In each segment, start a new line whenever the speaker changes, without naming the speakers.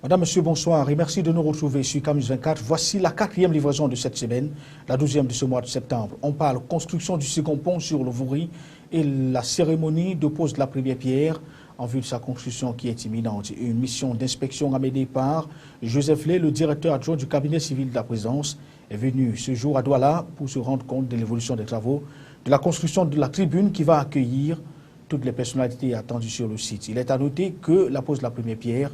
Madame, Monsieur, bonsoir et merci de nous retrouver sur Camus 24. Voici la 4e livraison de cette semaine, la 12e de ce mois de septembre. On parle construction du second pont sur le Vouri et la cérémonie de pose de la première pierre en vue de sa construction qui est imminente. Une mission d'inspection amenée par Joseph Lé, le directeur adjoint du cabinet civil de la présidence, est venu ce jour à Douala pour se rendre compte de l'évolution des travaux de la construction de la tribune qui va accueillir toutes les personnalités attendues sur le site. Il est à noter que la pose de la première pierre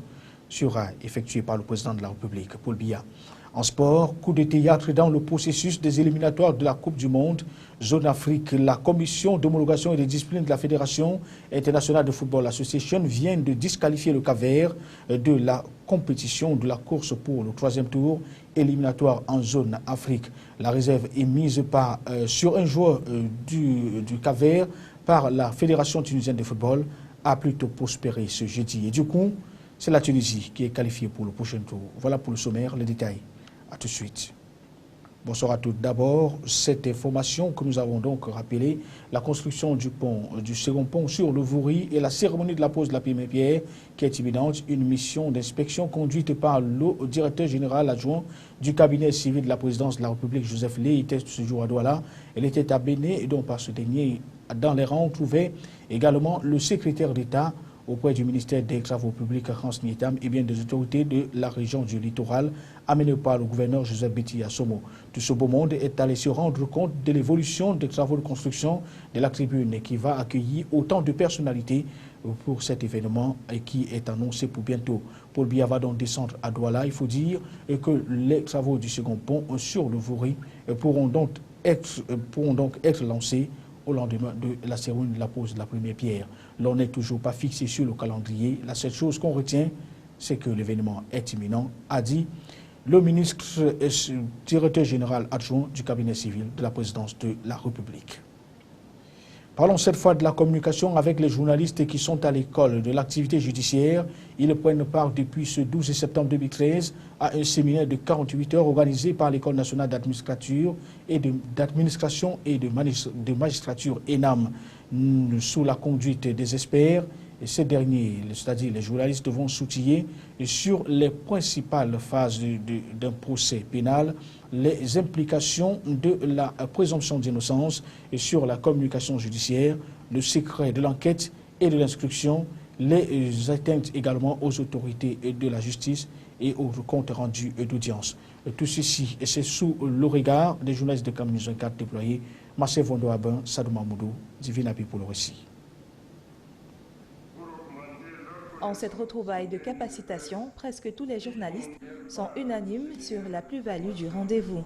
sera effectuée par le président de la République, Paul Biya. En sport, coup de théâtre dans le processus des éliminatoires de la Coupe du Monde, Zone Afrique. La commission d'homologation et de discipline de la Fédération internationale de football association vient de disqualifier le Cap-Vert de la compétition de la course pour le 3e tour éliminatoire en Zone Afrique. La réserve est mise sur un joueur du Cap-Vert par la Fédération tunisienne de football a plutôt prospéré ce jeudi. Et du coup, c'est la Tunisie qui est qualifiée pour le prochain tour. Voilà pour le sommaire, les détails. A tout de suite. Bonsoir à tous. D'abord, cette information que nous avons donc rappelée, la construction du second pont sur le Vouri et la cérémonie de la pose de la première pierre qui est imminente, une mission d'inspection conduite par le directeur général adjoint du cabinet civil de la présidence de la République, Joseph Lé, était ce jour à Douala. Elle était à Béné et donc par ce dernier, dans les rangs, on trouvait également le secrétaire d'État auprès du ministère des Travaux publics, Hans Nietam, et bien des autorités de la région du littoral, amenées par le gouverneur Joseph Biti Assomo. Tout ce beau monde est allé se rendre compte de l'évolution des travaux de construction de la tribune qui va accueillir autant de personnalités pour cet événement qui est annoncé pour bientôt. Paul Biya va donc descendre à Douala. Il faut dire que les travaux du second pont sur le Vouri pourront donc être lancés au lendemain de la cérémonie de la pose de la première pierre. L'on n'est toujours pas fixé sur le calendrier. La seule chose qu'on retient, c'est que l'événement est imminent, a dit le ministre directeur général adjoint du cabinet civil de la présidence de la République. Parlons cette fois de la communication avec les journalistes qui sont à l'école de l'activité judiciaire. Ils prennent part depuis ce 12 septembre 2013 à un séminaire de 48 heures organisé par l'École nationale d'administration et de magistrature ENAM sous la conduite des experts. Et ces derniers, c'est-à-dire les journalistes, vont s'outiller sur les principales phases d'un procès pénal, les implications de la présomption d'innocence et sur la communication judiciaire, le secret de l'enquête et de l'instruction, les atteintes également aux autorités de la justice et aux comptes rendus d'audience. Tout ceci, et c'est sous le regard des journalistes de Camus 24 déployés, Massé Vondo Abin, Sadou Mamoudou, Divine Abi pour le récit.
En cette retrouvaille de capacitation, presque tous les journalistes sont unanimes sur la plus-value du rendez-vous.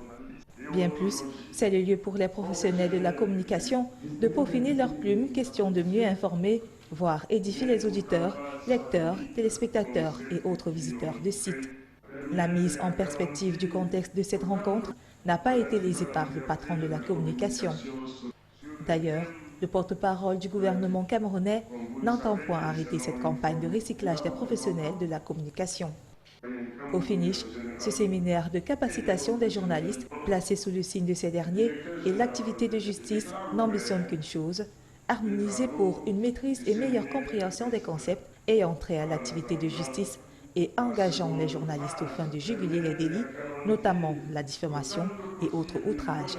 Bien plus, c'est le lieu pour les professionnels de la communication de peaufiner leurs plumes, question de mieux informer, voire édifier les auditeurs, lecteurs, téléspectateurs et autres visiteurs de sites. La mise en perspective du contexte de cette rencontre n'a pas été lésée par le patron de la communication. D'ailleurs, le porte-parole du gouvernement camerounais n'entend point arrêter cette campagne de recyclage des professionnels de la communication. Au finish, ce séminaire de capacitation des journalistes, placé sous le signe de ces derniers, et l'activité de justice n'ambitionne qu'une chose, harmoniser pour une maîtrise et meilleure compréhension des concepts ayant trait à l'activité de justice et engageant les journalistes aux fins de juguler les délits, notamment la diffamation et autres outrages.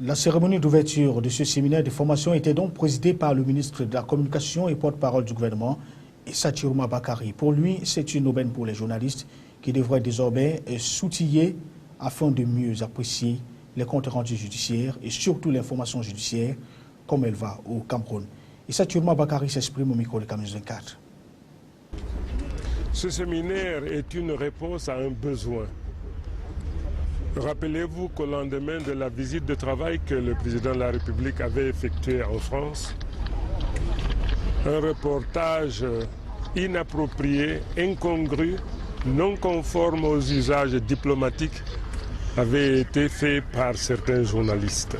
La cérémonie d'ouverture de ce séminaire de formation était donc présidée par le ministre de la Communication et porte-parole du gouvernement, Issa Chiroma Bakari. Pour lui, c'est une aubaine pour les journalistes qui devraient désormais s'outiller afin de mieux apprécier les comptes rendus judiciaires et surtout l'information judiciaire comme elle va au Cameroun. Issa Chiroma Bakari s'exprime au micro de Camus 24.
Ce séminaire est une réponse à un besoin. Rappelez-vous qu'au lendemain de la visite de travail que le président de la République avait effectuée en France, un reportage inapproprié, incongru, non conforme aux usages diplomatiques avait été fait par certains journalistes.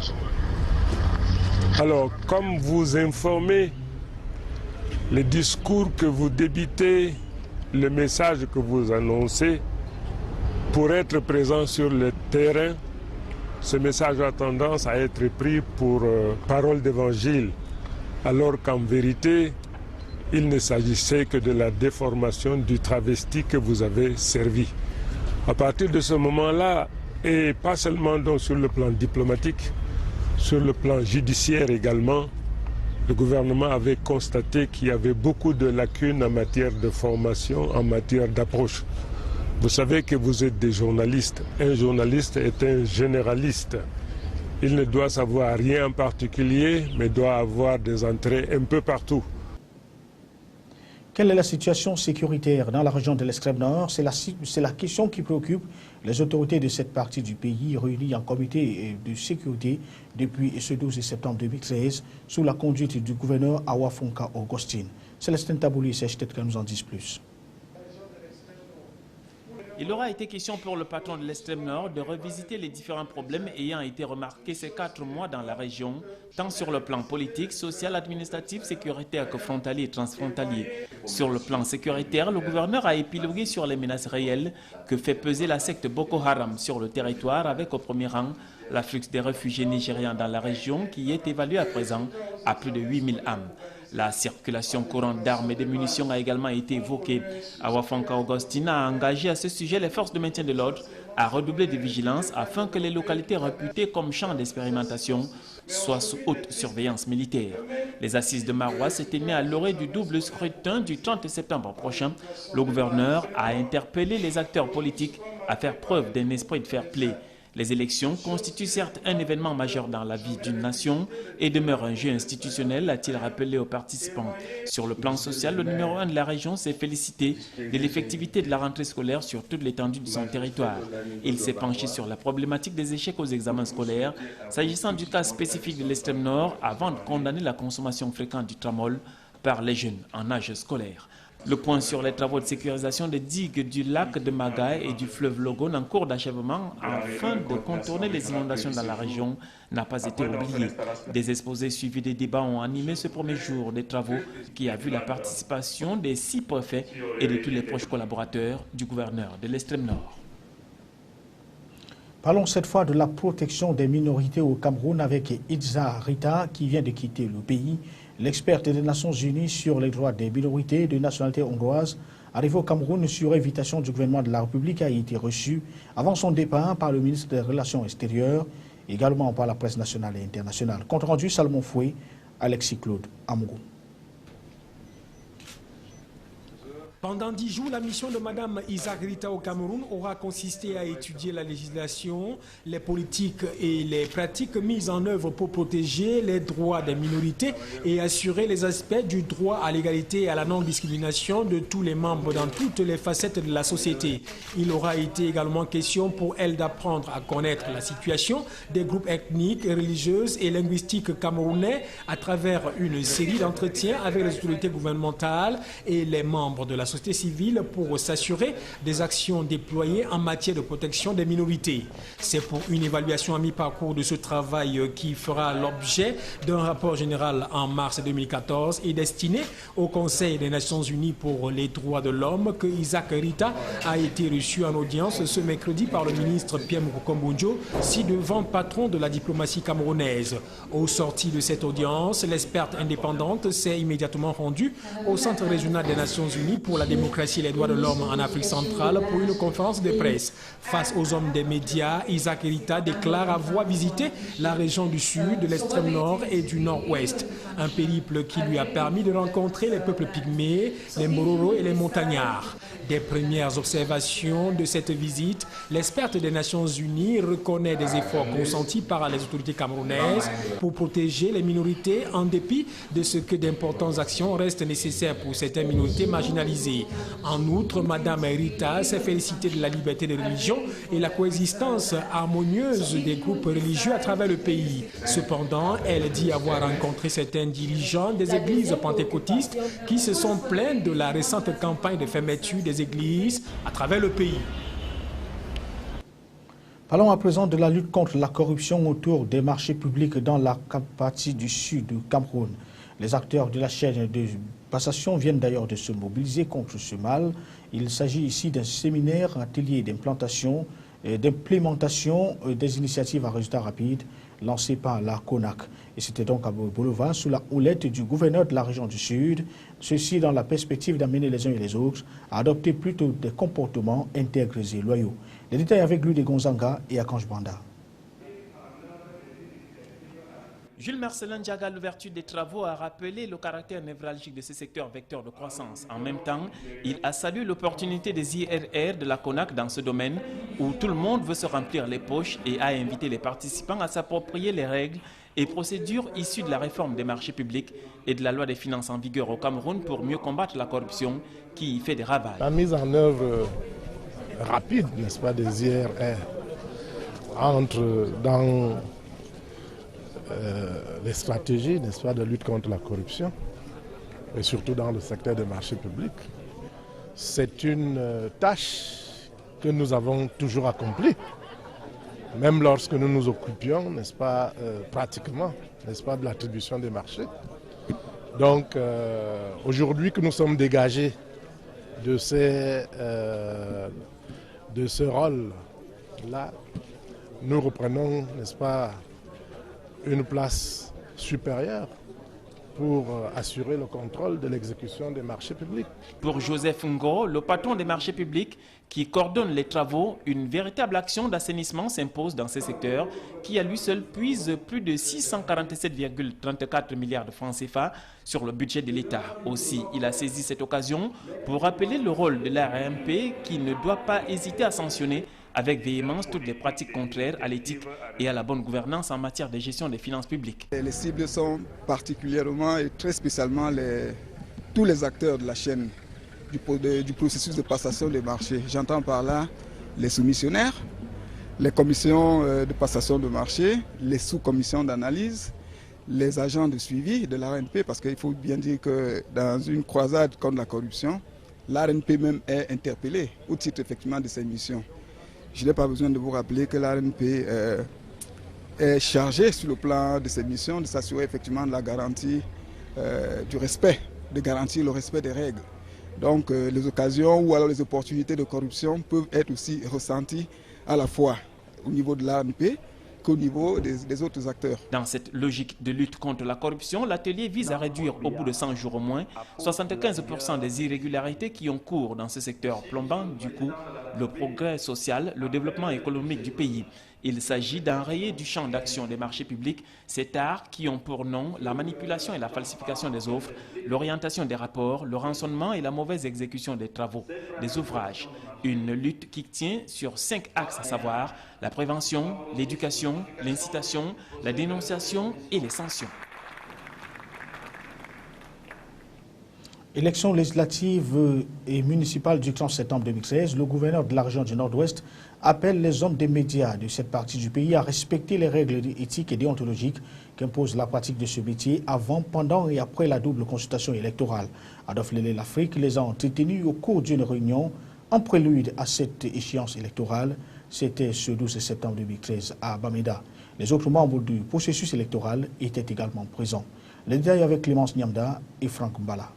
Alors, comme vous informez, les discours que vous débitez, le message que vous annoncez, pour être présent sur le terrain, ce message a tendance à être pris pour parole d'évangile, alors qu'en vérité, il ne s'agissait que de la déformation du travesti que vous avez servi. À partir de ce moment-là, et pas seulement donc sur le plan diplomatique, sur le plan judiciaire également, le gouvernement avait constaté qu'il y avait beaucoup de lacunes en matière de formation, en matière d'approche. Vous savez que vous êtes des journalistes. Un journaliste est un généraliste. Il ne doit savoir rien en particulier, mais doit avoir des entrées un peu partout.
Quelle est la situation sécuritaire dans la région de l'extrême nord? C'est la question qui préoccupe les autorités de cette partie du pays réunies en comité de sécurité depuis ce 12 septembre 2013 sous la conduite du gouverneur Awa Fonka Augustine. Célestin Tabouli et Serge Tetka nous en disent plus.
Il aura été question pour le patron de l'extrême nord de revisiter les différents problèmes ayant été remarqués ces 4 mois dans la région, tant sur le plan politique, social, administratif, sécuritaire que frontalier et transfrontalier. Sur le plan sécuritaire, le gouverneur a épilogué sur les menaces réelles que fait peser la secte Boko Haram sur le territoire, avec au premier rang l'afflux des réfugiés nigérians dans la région qui est évalué à présent à plus de 8000 âmes. La circulation courante d'armes et de munitions a également été évoquée. Awa Fonka Augustine a engagé à ce sujet les forces de maintien de l'ordre à redoubler de vigilance afin que les localités réputées comme champs d'expérimentation soient sous haute surveillance militaire. Les assises de Maroua s'étaient mises à l'orée du double scrutin du 30 septembre prochain. Le gouverneur a interpellé les acteurs politiques à faire preuve d'un esprit de fair play. Les élections constituent certes un événement majeur dans la vie d'une nation et demeurent un jeu institutionnel, a-t-il rappelé aux participants. Sur le plan social, le numéro 1 de la région s'est félicité de l'effectivité de la rentrée scolaire sur toute l'étendue de son territoire. Il s'est penché sur la problématique des échecs aux examens scolaires, s'agissant du cas spécifique de l'extrême nord, avant de condamner la consommation fréquente du tramol par les jeunes en âge scolaire. Le point sur les travaux de sécurisation des digues du lac de Magaï et du fleuve Logone en cours d'achèvement afin de contourner les inondations dans la région n'a pas été oublié. Des exposés suivis des débats ont animé ce premier jour des travaux qui a vu la participation des 6 préfets et de tous les proches collaborateurs du gouverneur de l'extrême nord.
Parlons cette fois de la protection des minorités au Cameroun avec Idza Rita qui vient de quitter le pays. L'experte des Nations Unies sur les droits des minorités de nationalité hongroise, arrivée au Cameroun sur invitation du gouvernement de la République, a été reçue avant son départ par le ministre des Relations extérieures, également par la presse nationale et internationale. Compte rendu Salomon Foué, Alexis Claude Amougou.
Pendant 10 jours, la mission de Mme Isaac Rita au Cameroun aura consisté à étudier la législation, les politiques et les pratiques mises en œuvre pour protéger les droits des minorités et assurer les aspects du droit à l'égalité et à la non-discrimination de tous les membres dans toutes les facettes de la société. Il aura été également question pour elle d'apprendre à connaître la situation des groupes ethniques, religieuses et linguistiques camerounais à travers une série d'entretiens avec les autorités gouvernementales et les membres de la société civile pour s'assurer des actions déployées en matière de protection des minorités. C'est pour une évaluation à mi-parcours de ce travail qui fera l'objet d'un rapport général en mars 2014 et destiné au Conseil des Nations Unies pour les droits de l'homme que Isaac Rita a été reçu en audience ce mercredi par le ministre Pierre Mukokombunjo, ci-devant patron de la diplomatie camerounaise. Au sorti de cette audience, l'experte indépendante s'est immédiatement rendue au Centre régional des Nations Unies pour la démocratie et les droits de l'homme en Afrique centrale pour une conférence de presse. Face aux hommes des médias, Isaac Rita déclare avoir visité la région du sud, de l'extrême nord et du nord-ouest. Un périple qui lui a permis de rencontrer les peuples pygmées, les Mororo et les montagnards. Des premières observations de cette visite, l'experte des Nations Unies reconnaît des efforts consentis par les autorités camerounaises pour protéger les minorités en dépit de ce que d'importantes actions restent nécessaires pour certaines minorités marginalisées. En outre, Mme Rita s'est félicitée de la liberté de religion et la coexistence harmonieuse des groupes religieux à travers le pays. Cependant, elle dit avoir rencontré certains dirigeants des églises pentecôtistes qui se sont plaints de la récente campagne de fermeture des églises à travers le pays.
Parlons à présent de la lutte contre la corruption autour des marchés publics dans la partie du sud du Cameroun. Les acteurs de la chaîne de passation viennent d'ailleurs de se mobiliser contre ce mal. Il s'agit ici d'un séminaire atelier d'implémentation des initiatives à résultats rapides lancé par la CONAC. Et c'était donc à Boulevard sous la houlette du gouverneur de la région du Sud, ceci dans la perspective d'amener les uns et les autres à adopter plutôt des comportements intègres et loyaux. Les détails avec lui de Gonzanga et Akanj Banda.
Jules Marcelin Diaga, à l'ouverture des travaux, a rappelé le caractère névralgique de ce secteur vecteur de croissance. En même temps, il a salué l'opportunité des IRR de la CONAC dans ce domaine où tout le monde veut se remplir les poches et a invité les participants à s'approprier les règles et procédures issues de la réforme des marchés publics et de la loi des finances en vigueur au Cameroun pour mieux combattre la corruption qui y fait des ravages.
La mise en œuvre rapide, n'est-ce pas, des IRR entre dans les stratégies, n'est-ce pas, de lutte contre la corruption, et surtout dans le secteur des marchés publics. C'est une tâche que nous avons toujours accomplie, même lorsque nous nous occupions, n'est-ce pas, pratiquement, n'est-ce pas, de l'attribution des marchés. Donc, aujourd'hui que nous sommes dégagés de ce rôle-là, nous reprenons, n'est-ce pas, une place supérieure pour assurer le contrôle de l'exécution des marchés publics.
Pour Joseph Ngo, le patron des marchés publics qui coordonne les travaux, une véritable action d'assainissement s'impose dans ces secteurs qui à lui seul puise plus de 647,34 milliards de francs CFA sur le budget de l'État. Aussi, il a saisi cette occasion pour rappeler le rôle de l'ARMP qui ne doit pas hésiter à sanctionner avec véhémence toutes les pratiques contraires à l'éthique et à la bonne gouvernance en matière de gestion des finances publiques.
Les cibles sont particulièrement et très spécialement tous les acteurs de la chaîne du processus de passation des marchés. J'entends par là les soumissionnaires, les commissions de passation de marché, les sous-commissions d'analyse, les agents de suivi de l'ARNP, parce qu'il faut bien dire que dans une croisade contre la corruption, l'ARNP même est interpellée au titre effectivement de ses missions. Je n'ai pas besoin de vous rappeler que l'ARNP est chargée sur le plan de ses missions de s'assurer effectivement de la garantie du respect, de garantir le respect des règles. Donc les occasions ou alors les opportunités de corruption peuvent être aussi ressenties à la fois au niveau de l'ARNP qu'au niveau des autres acteurs.
Dans cette logique de lutte contre la corruption, l'atelier vise à réduire au bout de 100 jours au moins 75% des irrégularités qui ont cours dans ce secteur, plombant du coup le progrès social, le développement économique du pays. Il s'agit d'enrayer du champ d'action des marchés publics ces tares qui ont pour nom la manipulation et la falsification des offres, l'orientation des rapports, le rançonnement et la mauvaise exécution des travaux, des ouvrages. Une lutte qui tient sur 5 axes, à savoir la prévention, l'éducation, l'incitation, la dénonciation et les sanctions.
Élections législatives et municipales du 30 septembre 2013, le gouverneur de la région du Nord-Ouest appelle les hommes des médias de cette partie du pays à respecter les règles éthiques et déontologiques qu'impose la pratique de ce métier avant, pendant et après la double consultation électorale. Adolphe Lélé-L'Afrique les a entretenus au cours d'une réunion en prélude à cette échéance électorale. C'était ce 12 septembre 2013 à Bamenda. Les autres membres du processus électoral étaient également présents. Les détails avec Clémence Niamda et Franck Mbala.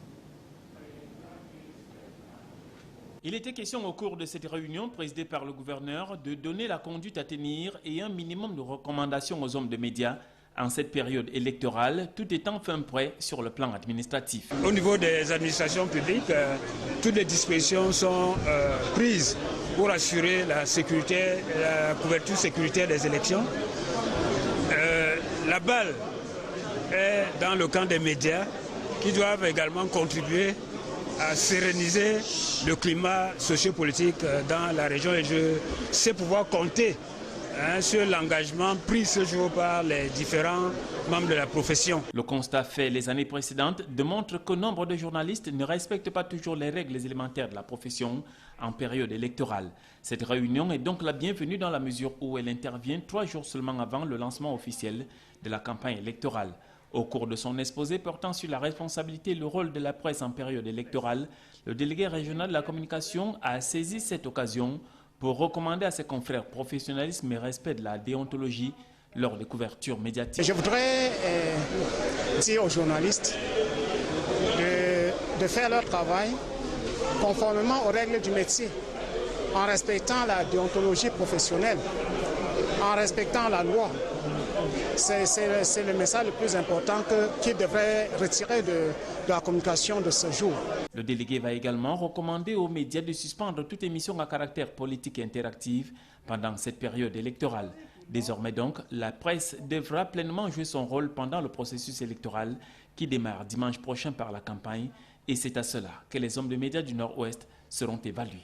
Il était question au cours de cette réunion présidée par le gouverneur de donner la conduite à tenir et un minimum de recommandations aux hommes de médias en cette période électorale, tout étant fin prêt sur le plan administratif.
Au niveau des administrations publiques, toutes les dispositions sont prises pour assurer la sécurité, la couverture sécuritaire des élections. La balle est dans le camp des médias qui doivent également contribuer à séréniser le climat sociopolitique dans la région et je sais pouvoir compter sur l'engagement pris ce jour par les différents membres de la profession.
Le constat fait les années précédentes démontre que nombre de journalistes ne respectent pas toujours les règles élémentaires de la profession en période électorale. Cette réunion est donc la bienvenue dans la mesure où elle intervient 3 jours seulement avant le lancement officiel de la campagne électorale. Au cours de son exposé portant sur la responsabilité et le rôle de la presse en période électorale, le délégué régional de la communication a saisi cette occasion pour recommander à ses confrères professionnalisme et respect de la déontologie lors des couvertures médiatiques.
Je voudrais dire aux journalistes de faire leur travail conformément aux règles du métier, en respectant la déontologie professionnelle, en respectant la loi, C'est le message le plus important qu'il devrait retirer de la communication de ce jour.
Le délégué va également recommander aux médias de suspendre toute émission à caractère politique et interactive pendant cette période électorale. Désormais donc, la presse devra pleinement jouer son rôle pendant le processus électoral qui démarre dimanche prochain par la campagne, et c'est à cela que les hommes de médias du Nord-Ouest seront évalués.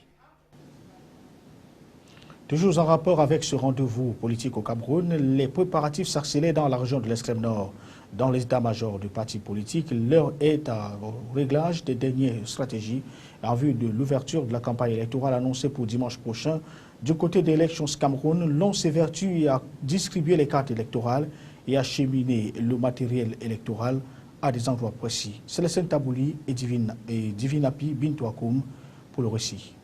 Toujours en rapport avec ce rendez-vous politique au Cameroun, les préparatifs s'accélèrent dans la région de l'extrême nord. Dans les états-majors du parti politique, l'heure est au réglage des dernières stratégies en vue de l'ouverture de la campagne électorale annoncée pour dimanche prochain. Du côté des Elections Cameroun, l'on s'évertue à distribuer les cartes électorales et à acheminer le matériel électoral à des endroits précis. Célestin Tabouli et Divinapi Bintouakoum pour le récit.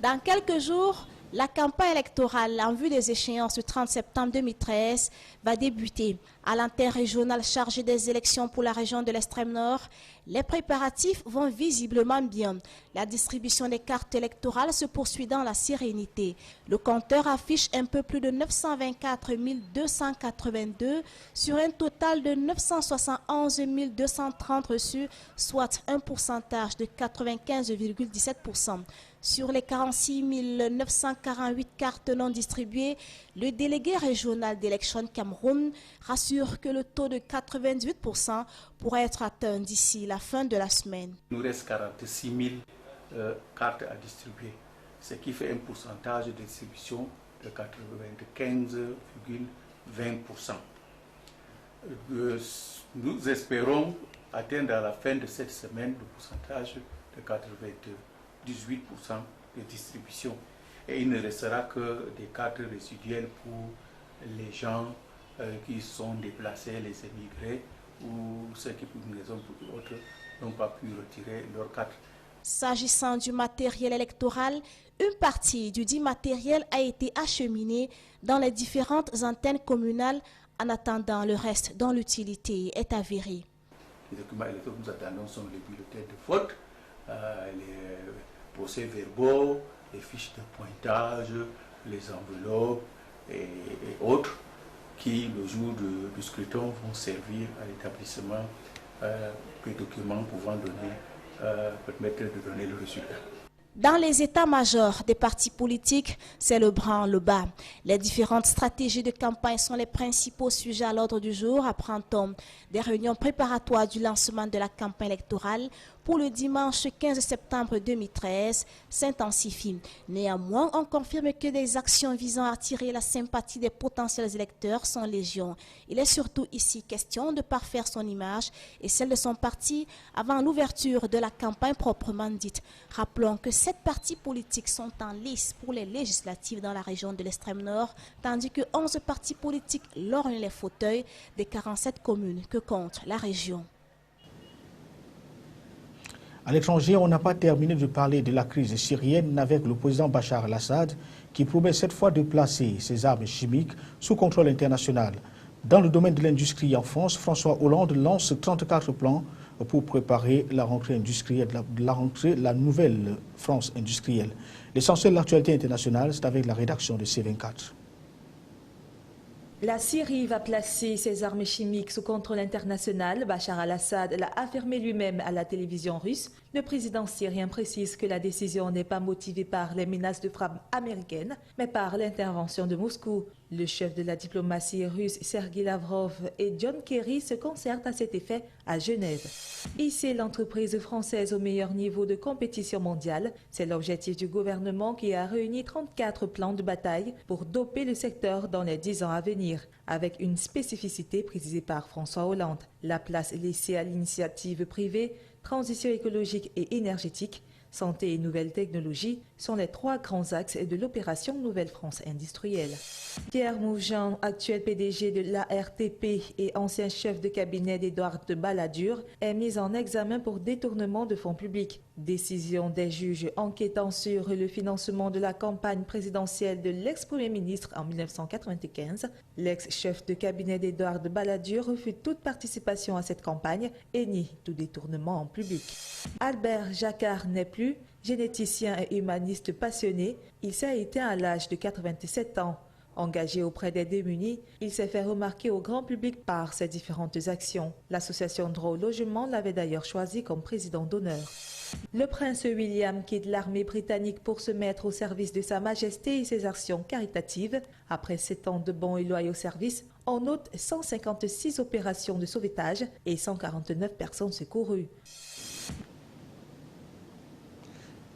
Dans quelques jours, la campagne électorale en vue des échéances du 30 septembre 2013 va débuter. À l'interrégional chargé des élections pour la région de l'extrême nord, les préparatifs vont visiblement bien. La distribution des cartes électorales se poursuit dans la sérénité. Le compteur affiche un peu plus de 924 282 sur un total de 971 230 reçus, soit un pourcentage de 95,17%. Sur les 46 948 cartes non distribuées, le délégué régional d'Election Cameroun rassure que le taux de 98% pourrait être atteint d'ici la fin de la semaine.
Il nous reste 46 000 cartes à distribuer, ce qui fait un pourcentage de distribution de 95,20%. Nous espérons atteindre à la fin de cette semaine le pourcentage de 98% de distribution. Et il ne restera que des cartes résiduelles pour les gens qui sont déplacés, les émigrés ou ceux qui, pour une raison ou pour autre, n'ont pas pu retirer leurs cartes.
S'agissant du matériel électoral, une partie du dit matériel a été acheminée dans les différentes antennes communales en attendant le reste dont l'utilité est avérée.
Les documents électoraux que nous attendons sont les bulletins de vote, les procès-verbaux, les fiches de pointage, les enveloppes et autres qui, le jour du scrutin, vont servir à l'établissement des documents pouvant permettre de donner le résultat.
Dans les états-majors des partis politiques, c'est le branle-bas. Les différentes stratégies de campagne sont les principaux sujets à l'ordre du jour, apprend-on. Des réunions préparatoires du lancement de la campagne électorale pour le dimanche 15 septembre 2013 s'intensifient. Néanmoins, on confirme que des actions visant à attirer la sympathie des potentiels électeurs sont légion. Il est surtout ici question de parfaire son image et celle de son parti avant l'ouverture de la campagne proprement dite. Rappelons que 7 partis politiques sont en lice pour les législatives dans la région de l'extrême nord, tandis que 11 partis politiques lorgnent les fauteuils des 47 communes que compte la région.
À l'étranger, on n'a pas terminé de parler de la crise syrienne avec le président Bachar al-Assad qui promet cette fois de placer ses armes chimiques sous contrôle international. Dans le domaine de l'industrie en France, François Hollande lance 34 plans pour préparer la rentrée industrielle, la nouvelle France industrielle. L'essentiel de l'actualité internationale, c'est avec la rédaction de C24.
La Syrie va placer ses armes chimiques sous contrôle international. Bachar al-Assad l'a affirmé lui-même à la télévision russe. Le président syrien précise que la décision n'est pas motivée par les menaces de frappe américaines, mais par l'intervention de Moscou. Le chef de la diplomatie russe, Sergei Lavrov, et John Kerry se concertent à cet effet à Genève. Hisser l'entreprise française au meilleur niveau de compétition mondiale, c'est l'objectif du gouvernement qui a réuni 34 plans de bataille pour doper le secteur dans les 10 ans à venir, avec une spécificité précisée par François Hollande. La place laissée à l'initiative privée, transition écologique et énergétique, santé et nouvelles technologies sont les 3 grands axes de l'opération Nouvelle France industrielle. Pierre Moujean, actuel PDG de l'ARTP et ancien chef de cabinet d'Édouard de Balladur, est mis en examen pour détournement de fonds publics. Décision des juges enquêtant sur le financement de la campagne présidentielle de l'ex-premier ministre en 1995. L'ex-chef de cabinet d'Édouard de Balladur refuse toute participation à cette campagne et nie tout détournement en public. Albert Jacquard n'est plus généticien et humaniste passionné. Il s'est éteint à l'âge de 87 ans. Engagé auprès des démunis, il s'est fait remarquer au grand public par ses différentes actions. L'association Droit au logement l'avait d'ailleurs choisi comme président d'honneur. Le prince William quitte l'armée britannique pour se mettre au service de Sa Majesté et ses actions caritatives. Après 7 ans de bons et loyaux services, on note 156 opérations de sauvetage et 149 personnes secourues.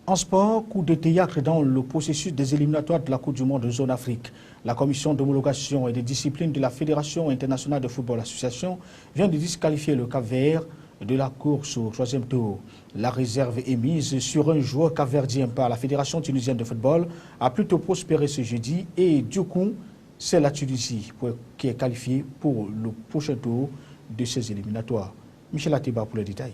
En sport, coup de théâtre dans le processus des éliminatoires de la Coupe du Monde de Zone Afrique. La commission d'homologation et de discipline de la Fédération internationale de football association vient de disqualifier le Cap-Vert de la course au 3e tour. La réserve émise sur un joueur capverdien par la Fédération tunisienne de football a plutôt prospéré ce jeudi et du coup, c'est la Tunisie qui est qualifiée pour le prochain tour de ces éliminatoires. Michel Atiba pour les détails.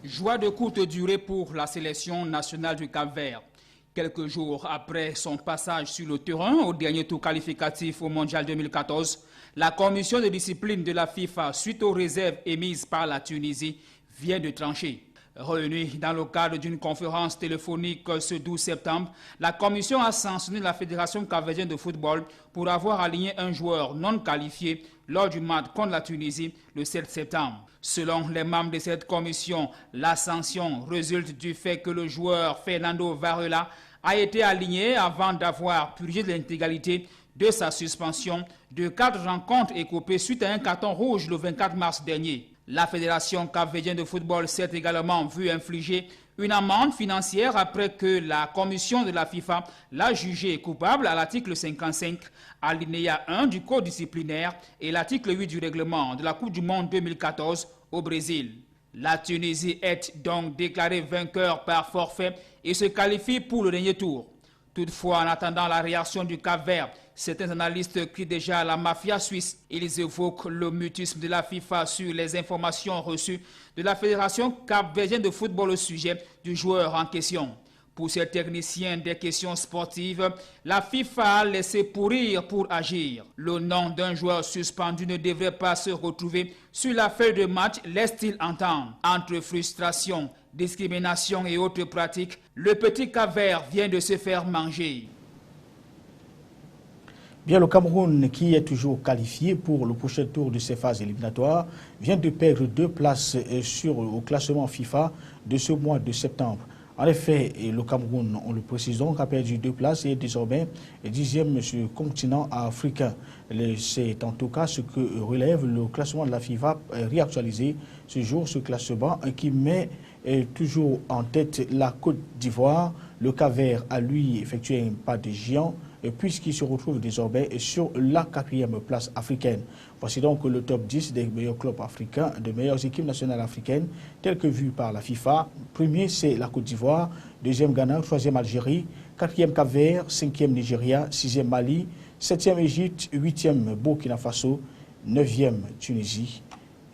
Joie de courte durée pour la sélection nationale du Cap-Vert. Quelques jours après son passage sur le terrain au dernier tour qualificatif au Mondial 2014, la commission de discipline de la FIFA, suite aux réserves émises par la Tunisie, vient de trancher. Réunie dans le cadre d'une conférence téléphonique ce 12 septembre, la commission a sanctionné la Fédération capverdienne de football pour avoir aligné un joueur non qualifié lors du match contre la Tunisie le 7 septembre. Selon les membres de cette commission, la sanction résulte du fait que le joueur Fernando Varela a été aligné avant d'avoir purgé de l'intégralité de sa suspension de 4 rencontres écopées suite à un carton rouge le 24 mars dernier. La Fédération capverdienne de football s'est également vue infliger une amende financière après que la commission de la FIFA l'a jugé coupable à l'article 55, alinéa 1 du code disciplinaire et l'article 8 du règlement de la Coupe du Monde 2014 au Brésil. La Tunisie est donc déclarée vainqueur par forfait et se qualifie pour le dernier tour. Toutefois, en attendant la réaction du Cap-Vert, certains analystes crient déjà à la mafia suisse. Ils évoquent le mutisme de la FIFA sur les informations reçues de la Fédération capverdienne de football au sujet du joueur en question. Pour ces techniciens des questions sportives, la FIFA a laissé pourrir pour agir. Le nom d'un joueur suspendu ne devrait pas se retrouver sur la feuille de match, laisse-t-il entendre. Entre frustration, discrimination et autres pratiques, le petit Cap-Vert vient de se faire manger.
Bien, le Cameroun, qui est toujours qualifié pour le prochain tour de ces phases éliminatoires, vient de perdre 2 places au classement FIFA de ce mois de septembre. En effet, le Cameroun, on le précise, a perdu 2 places et est désormais 10e sur le continent africain. C'est en tout cas ce que relève le classement de la FIFA réactualisé ce jour, ce classement qui met toujours en tête la Côte d'Ivoire. Le Cap-Vert a lui effectué un pas de géant puisqu'il se retrouve désormais sur la 4e place africaine. Voici donc le top 10 des meilleurs clubs africains, des meilleures équipes nationales africaines, telles que vues par la FIFA. Premier, c'est la Côte d'Ivoire, 2e Ghana, 3e Algérie, 4e Cap-Vert, 5e Nigeria, 6e Mali, 7e Égypte, 8e Burkina Faso, 9e Tunisie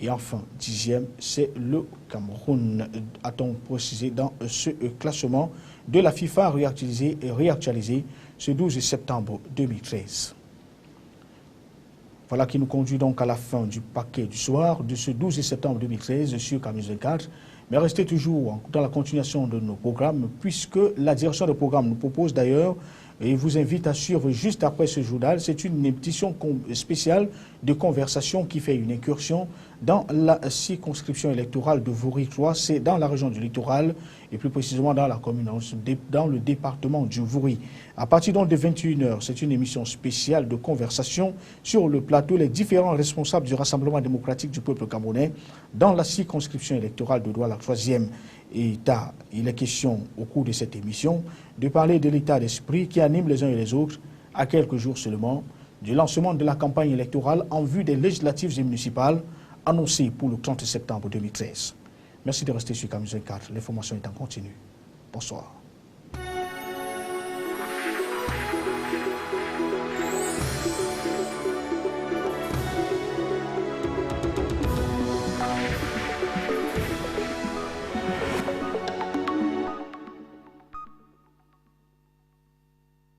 et enfin 10e, c'est le Cameroun, a-t-on précisé dans ce classement de la FIFA réactualisé ce 12 septembre 2013. Voilà qui nous conduit donc à la fin du paquet du soir de ce 12 septembre 2013 sur Canal 24. Mais restez toujours dans la continuation de nos programmes puisque la direction de programme nous propose d'ailleurs et vous invite à suivre juste après ce journal. C'est une édition spéciale de conversation qui fait une incursion dans la circonscription électorale de Vouri 3. C'est dans la région du littoral et plus précisément dans la commune, dans le département du Vouri. À partir donc de 21h, c'est une émission spéciale de conversation sur le plateau. Les différents responsables du Rassemblement démocratique du peuple camerounais dans la circonscription électorale de Douala 3e État. Il est question au cours de cette émission de parler de l'état d'esprit qui anime les uns et les autres à quelques jours seulement du lancement de la campagne électorale en vue des législatives et municipales annoncées pour le 30 septembre 2013. Merci de rester sur Canal 24. L'information est en continu. Bonsoir.